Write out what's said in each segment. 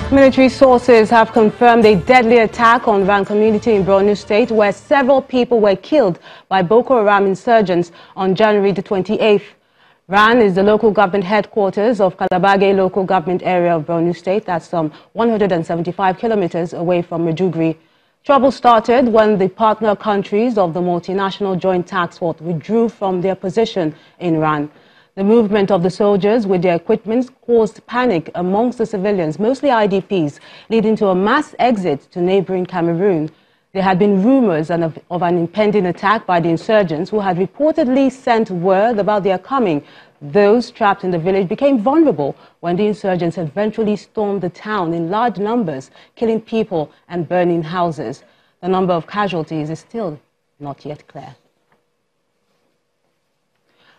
Military sources have confirmed a deadly attack on Vangan community in Borno State, where several people were killed by Boko Haram insurgents on January the 28th. Ran is the local government headquarters of Kalabage local government area of Borno State, that's some 175 kilometers away from Maiduguri. Trouble started when the partner countries of the multinational joint task force withdrew from their position in Ran. The movement of the soldiers with their equipment caused panic amongst the civilians, mostly IDPs, leading to a mass exit to neighboring Cameroon. There had been rumors of an impending attack by the insurgents, who had reportedly sent word about their coming. Those trapped in the village became vulnerable when the insurgents eventually stormed the town in large numbers, killing people and burning houses. The number of casualties is still not yet clear.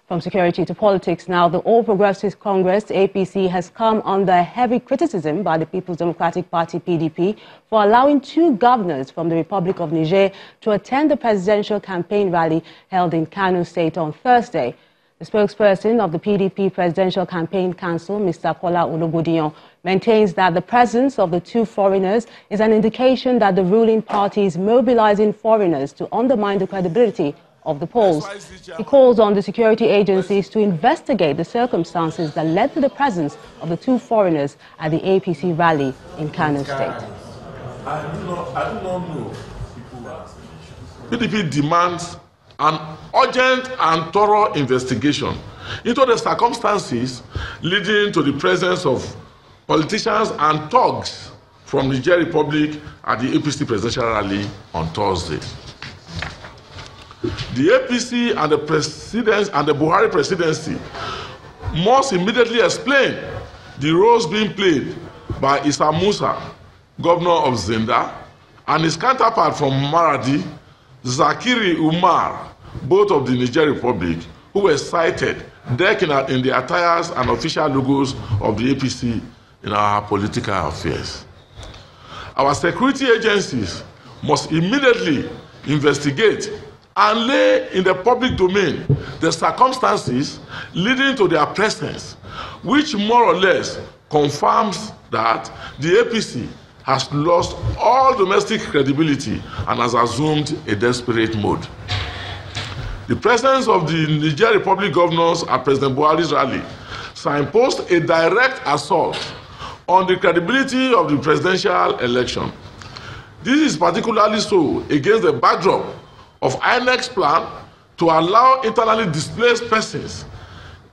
From security to politics now, the All Progressives Congress, APC, has come under heavy criticism by the People's Democratic Party, PDP, for allowing two governors from the Republic of Niger to attend the presidential campaign rally held in Kano State on Thursday. The spokesperson of the PDP Presidential Campaign Council, Mr. Kola Ologodiyan, maintains that the presence of the two foreigners is an indication that the ruling party is mobilizing foreigners to undermine the credibility of the polls. He calls on the security agencies to investigate the circumstances that led to the presence of the two foreigners at the APC rally in Kano State. I do not know. PDP demands an urgent and thorough investigation into the circumstances leading to the presence of politicians and thugs from the Niger Republic at the APC presidential rally on Thursday. The APC and the Buhari presidency must immediately explain the roles being played by Issa Musa, governor of Zenda, and his counterpart from Maradi, Zakiri Umar, both of the Niger Republic, who were cited decking in the attires and official logos of the APC in our political affairs. Our security agencies must immediately investigate and lay in the public domain the circumstances leading to their presence, which more or less confirms that the APC has lost all domestic credibility and has assumed a desperate mode. The presence of the Niger Republic governors at President Buhari's rally signposted a direct assault on the credibility of the presidential election. This is particularly so against the backdrop of INEC's plan to allow internally displaced persons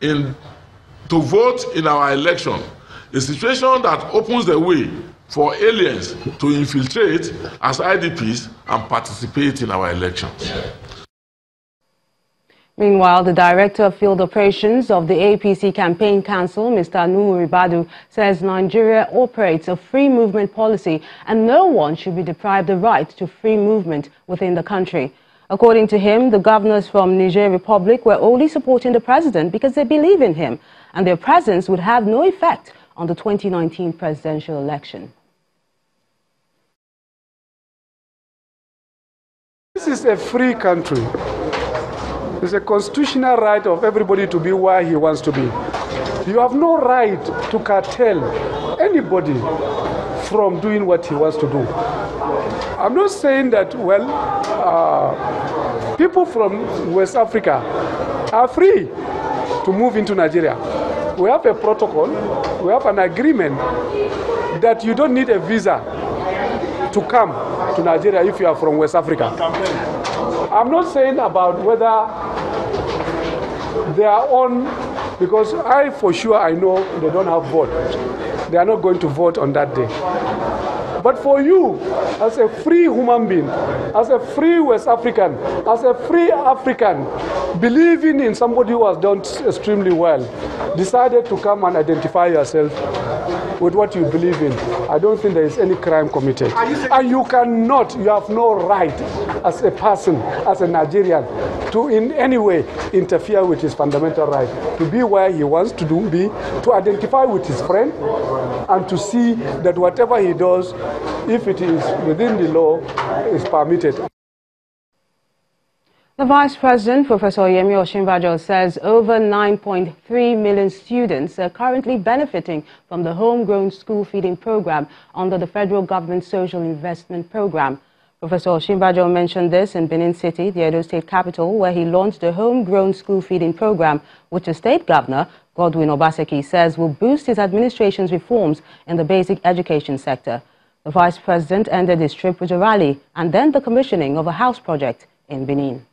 to vote in our election, a situation that opens the way for aliens to infiltrate as IDPs and participate in our elections. Meanwhile, the Director of Field Operations of the APC Campaign Council, Mr. Nuhu Ribadu, says Nigeria operates a free movement policy and no one should be deprived the right to free movement within the country. According to him, the governors from Niger Republic were only supporting the president because they believe in him, and their presence would have no effect on the 2019 presidential election. This is a free country. It's a constitutional right of everybody to be where he wants to be. You have no right to curtail anybody from doing what he wants to do. I'm not saying that, well, people from West Africa are free to move into Nigeria. We have a protocol, we have an agreement that you don't need a visa to come to Nigeria if you are from West Africa. I'm not saying about whether they are on, because for sure I know they don't have vote. They are not going to vote on that day. But for you, as a free human being, as a free West African, as a free African, believing in somebody who has done extremely well, decided to come and identify yourself with what you believe in, I don't think there is any crime committed. And you cannot, you have no right as a person, as a Nigerian, to in any way interfere with his fundamental right, to be where he wants to be, to identify with his friend, and to see that whatever he does, if it is within the law, is permitted. The Vice President, Professor Yemi Osinbajo, says over 9.3 million students are currently benefiting from the homegrown school feeding program under the federal government social investment program. Professor Osinbajo mentioned this in Benin City, the Edo State capital, where he launched the homegrown school feeding program, which the state governor, Godwin Obaseki, says will boost his administration's reforms in the basic education sector. The Vice President ended his trip with a rally and then the commissioning of a house project in Benin.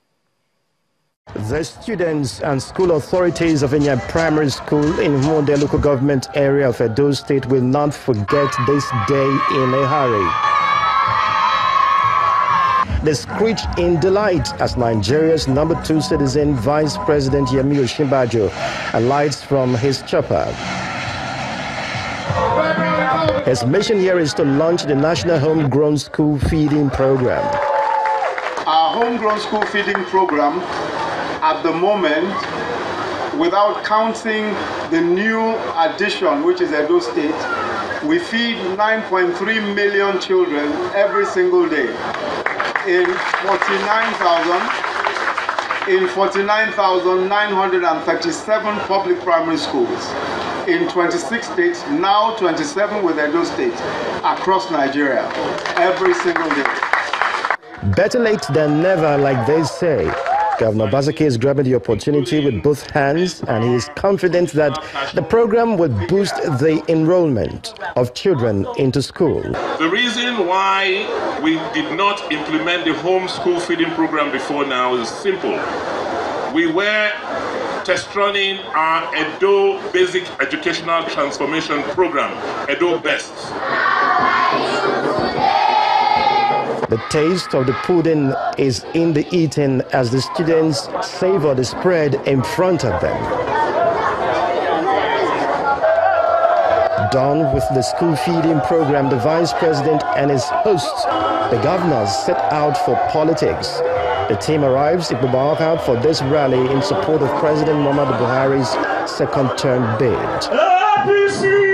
The students and school authorities of Inya Primary School in Monde local government area of Edo State will not forget this day in a hurry. They screech in delight as Nigeria's #2 citizen, Vice President Yemi Osinbajo, alights from his chopper. His mission here is to launch the National Homegrown School Feeding Program. Our homegrown school feeding program, at the moment, without counting the new addition, which is Edo State, we feed 9.3 million children every single day in 49,937 public primary schools in 26 states, now 27 with Edo State, across Nigeria, every single day. Better late than never, like they say. Governor Obaseki is grabbing the opportunity with both hands, and he is confident that the program will boost the enrollment of children into school. The reason why we did not implement the home school feeding program before now is simple. We were test running our Edo Basic Educational Transformation Program, Edo Best. The taste of the pudding is in the eating as the students savor the spread in front of them. Done with the school feeding program, the Vice President and his hosts, the governors, set out for politics. The team arrives in Abia for this rally in support of President Muhammadu Buhari's second-term bid. APC!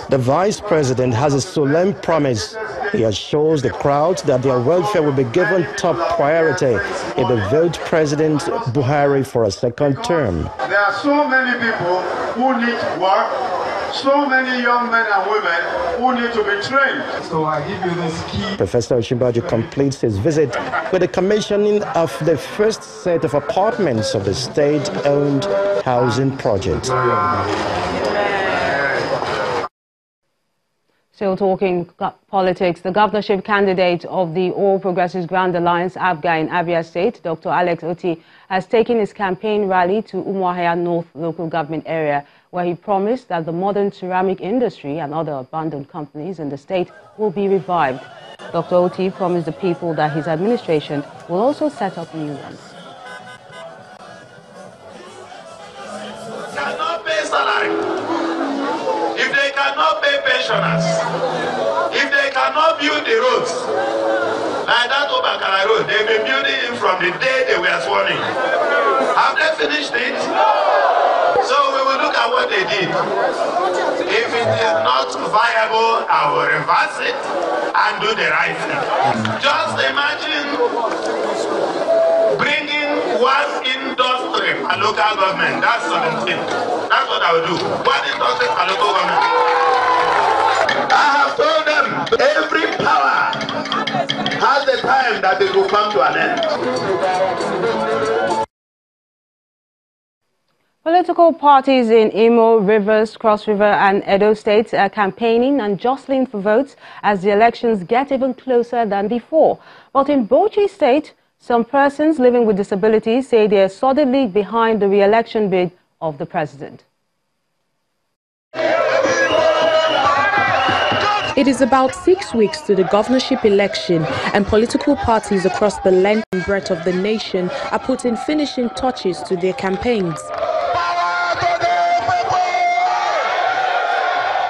The Vice President has a solemn promise. He assures the crowd that their welfare will be given top priority if they vote President Buhari for a second term. There are so many people who need work, so many young men and women who need to be trained. So I give you this key. Professor Osinbajo completes his visit with the commissioning of the first set of apartments of the state-owned housing project. Still talking politics, the governorship candidate of the All Progressives Grand Alliance, Abia in Abia State, Dr. Alex Oti, has taken his campaign rally to Umuahia North local government area, where he promised that the modern ceramic industry and other abandoned companies in the state will be revived. Dr. Oti promised the people that his administration will also set up new ones. Cannot pay salary. If they cannot pay pensioners, if they cannot build the roads, like that Obakara road, they've been building it from the day they were sworn in. Have they finished it? So we will look at what they did. If it is not viable, I will reverse it and do the right thing. Just imagine bringing one industry and local government. That's 17. That's what I will do. One industry and local government. I have told them every power has the time that it will come to an end. Political parties in Imo, Rivers, Cross River and Edo states are campaigning and jostling for votes as the elections get even closer than before. But in Bauchi State, some persons living with disabilities say they are solidly behind the re-election bid of the president. It is about 6 weeks to the governorship election, and political parties across the length and breadth of the nation are putting finishing touches to their campaigns.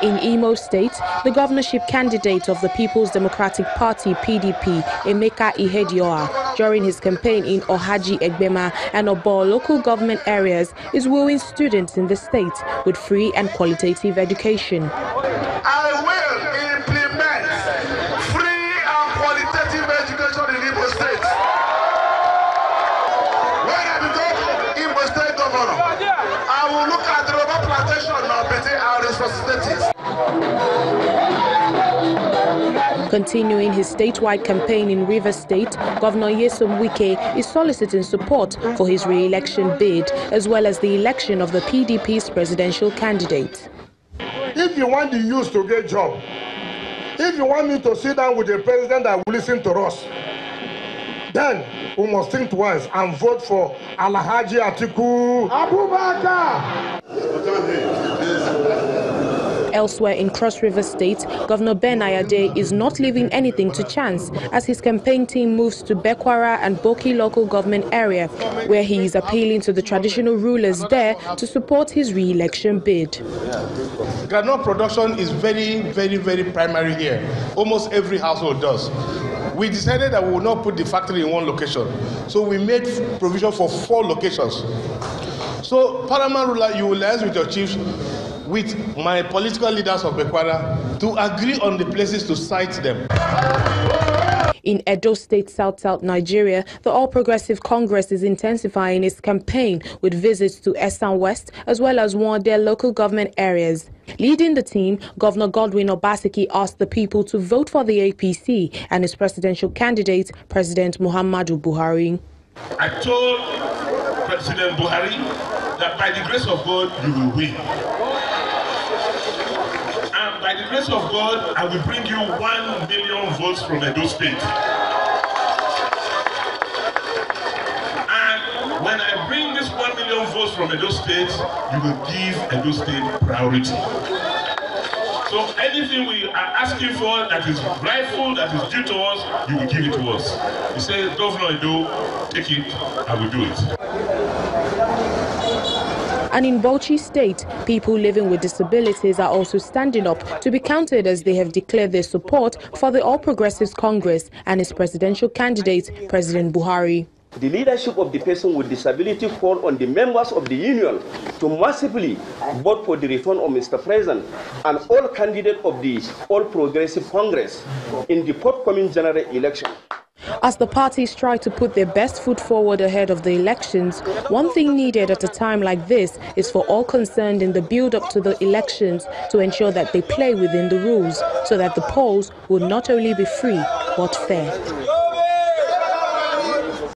In Imo State, the governorship candidate of the People's Democratic Party, PDP, Emeka Ihedioha, during his campaign in Ohaji Egbema and Obo local government areas, is wooing students in the state with free and qualitative education. I will implement free and qualitative education in Imo State. Continuing his statewide campaign in Rivers State, Governor Nyesom Wike is soliciting support for his re-election bid, as well as the election of the PDP's presidential candidate. If you want the youth to get job, if you want me to sit down with the president that will listen to us, then we must think twice and vote for Alhaji Atiku Abubakar. Elsewhere in Cross River State, Governor Ben Ayade is not leaving anything to chance as his campaign team moves to Bekwara and Boki local government area, where he is appealing to the traditional rulers there to support his re-election bid. Groundnut production is very primary here. Almost every household does. We decided that we will not put the factory in one location, so we made provision for 4 locations. So, paramount ruler, you will liaise with your chiefs, with my political leaders of Bekwara, to agree on the places to site them. In Edo State, South Nigeria, the All Progressive Congress is intensifying its campaign with visits to Esan West as well as one of their local government areas. Leading the team, Governor Godwin Obaseki asked the people to vote for the APC and its presidential candidate, President Muhammadu Buhari. I told President Buhari that by the grace of God, you will win. And by the grace of God, I will bring you 1 million votes from Edo State. And when I bring this 1 million votes from Edo State, you will give Edo State priority. So anything we are asking for that is rightful, that is due to us, you will give it to us. He says, Governor Edo, take it, I will do it. And in Bauchi State, people living with disabilities are also standing up to be counted as they have declared their support for the All Progressives Congress and its presidential candidate, President Buhari. The leadership of the person with disability call on the members of the union to massively vote for the return of Mr. President and all candidates of the All Progressive Congress in the forthcoming general election. As the parties try to put their best foot forward ahead of the elections, one thing needed at a time like this is for all concerned in the build-up to the elections to ensure that they play within the rules so that the polls will not only be free but fair.